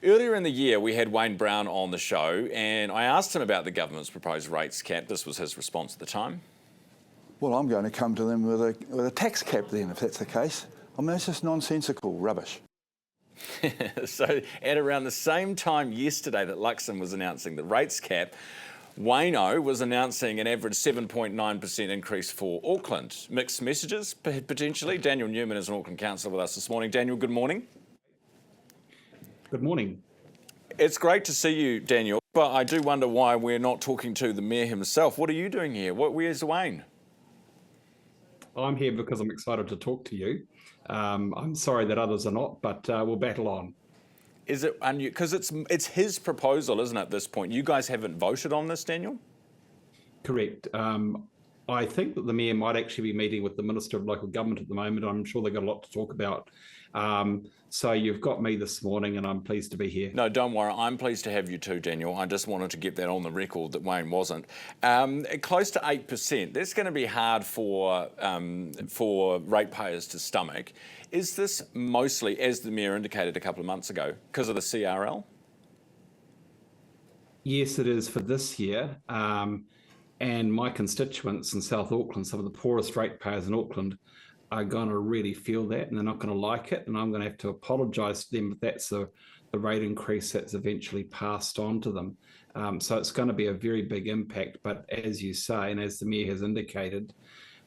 Earlier in the year, we had Wayne Brown on the show, and I asked him about the government's proposed rates cap. This was his response at the time. Well, I'm going to come to them with a tax cap then, if that's the case. I mean, it's just nonsensical rubbish. So at around the same time yesterday that Luxon was announcing the rates cap, Wayno was announcing an average 7.9% increase for Auckland. Mixed messages, potentially. Daniel Newman is an Auckland Councillor with us this morning. Daniel, good morning. Good morning. It's great to see you, Daniel, but I do wonder why we're not talking to the Mayor himself. What are you doing here? Where's Wayne? I'm here because I'm excited to talk to you. I'm sorry that others are not, but we'll battle on. Is it because it's his proposal, isn't it, at this point? You guys haven't voted on this, Daniel? Correct. I think that the Mayor might actually be meeting with the Minister of Local Government at the moment. I'm sure they've got a lot to talk about. So you've got me this morning and I'm pleased to be here. No, don't worry. I'm pleased to have you too, Daniel. I just wanted to get that on the record that Wayne wasn't. Close to 8%. That's going to be hard for ratepayers to stomach. Is this mostly, as the Mayor indicated a couple of months ago, because of the CRL? Yes, it is for this year. And my constituents in South Auckland, some of the poorest ratepayers in Auckland, are going to really feel that and they're not going to like it. And I'm going to have to apologise to them if that's the rate increase that's eventually passed on to them. So it's going to be a very big impact. But as you say, and as the Mayor has indicated,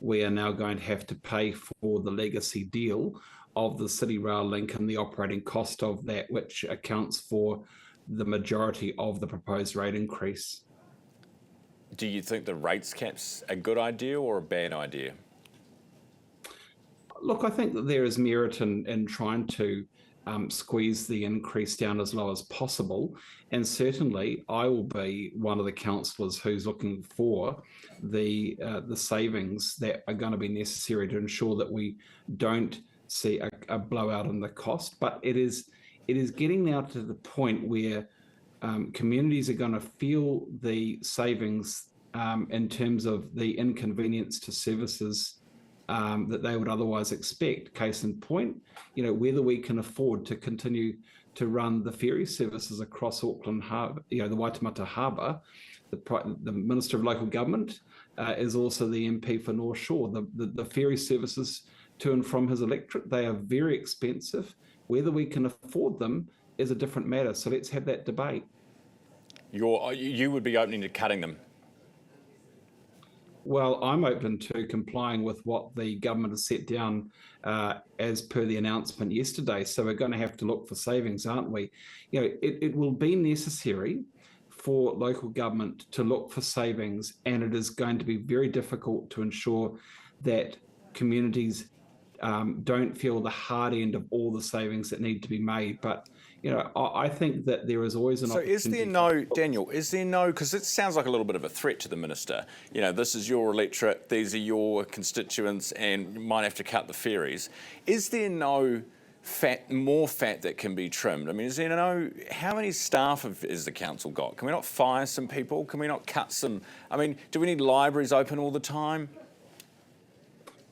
we are now going to have to pay for the legacy deal of the City Rail link and the operating cost of that, which accounts for the majority of the proposed rate increase. Do you think the rates cap's a good idea or a bad idea? Look, I think that there is merit in trying to squeeze the increase down as low as possible. And certainly I will be one of the councillors who's looking for the savings that are going to be necessary to ensure that we don't see a blowout in the cost. But it is getting now to the point where communities are going to feel the savings in terms of the inconvenience to services that they would otherwise expect. Case in point, whether we can afford to continue to run the ferry services across Auckland Harbour, the Waitemata Harbour. The Minister of Local Government is also the MP for North Shore. The ferry services to and from his electorate, they are very expensive. Whether we can afford them is a different matter. So let's have that debate. You would be open to cutting them? Well, I'm open to complying with what the government has set down as per the announcement yesterday. So we're going to have to look for savings, aren't we? It will be necessary for local government to look for savings, and it is going to be very difficult to ensure that communities don't feel the hard end of all the savings that need to be made. But I think that there is always an opportunity. So is there no, Daniel, because it sounds like a little bit of a threat to the Minister. This is your electorate, these are your constituents, and you might have to cut the ferries. Is there no more fat that can be trimmed? I mean, how many staff has the council got? Can we not fire some people? Can we not cut some? I mean, do we need libraries open all the time?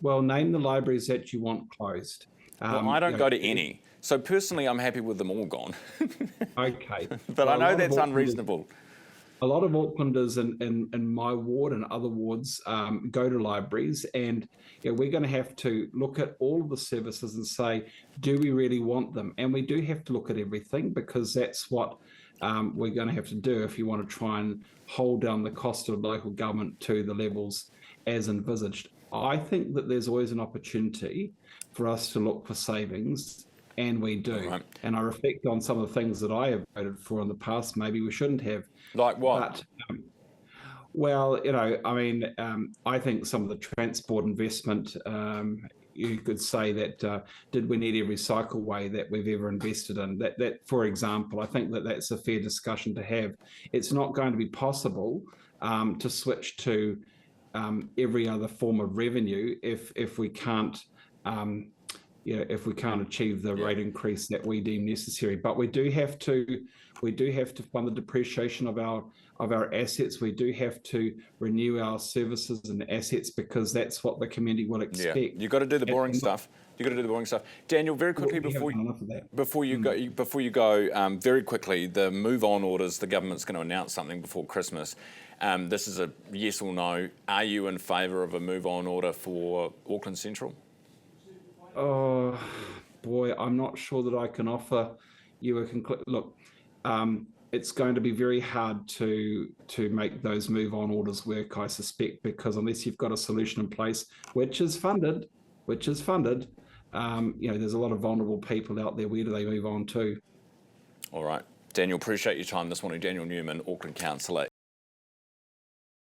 Well, name the libraries that you want closed. Well, I don't go to any. So personally, I'm happy with them all gone. Okay. But I know that's unreasonable. A lot of Aucklanders in my ward and other wards go to libraries, and we're going to have to look at all of the services and say, do we really want them? And we do have to look at everything, because that's what we're going to have to do if you want to try and hold down the cost of local government to the levels as envisaged. I think that there's always an opportunity for us to look for savings, and we do. Right. And I reflect on some of the things that I have voted for in the past. Maybe we shouldn't have. Like what? But, I think some of the transport investment, you could say that, did we need every cycleway that we've ever invested in? That, for example, I think that that's a fair discussion to have. It's not going to be possible to switch to every other form of revenue if we can't achieve the rate increase that we deem necessary. But we do have to fund the depreciation of our assets. We do have to renew our services and assets, because that's what the community will expect. Yeah. You've got to do the boring stuff. You've got to do the boring stuff. Daniel, very quickly We haven't before done enough of that. you go, very quickly, the move on orders. The government's going to announce something before Christmas. This is a yes or no. Are you in favour of a move on order for Auckland Central? Oh boy, I'm not sure that I can offer you a look. It's going to be very hard to make those move on orders work, I suspect, because unless you've got a solution in place which is funded, there's a lot of vulnerable people out there. Where do they move on to? All right. Daniel, appreciate your time this morning. Daniel Newman, Auckland Councillor.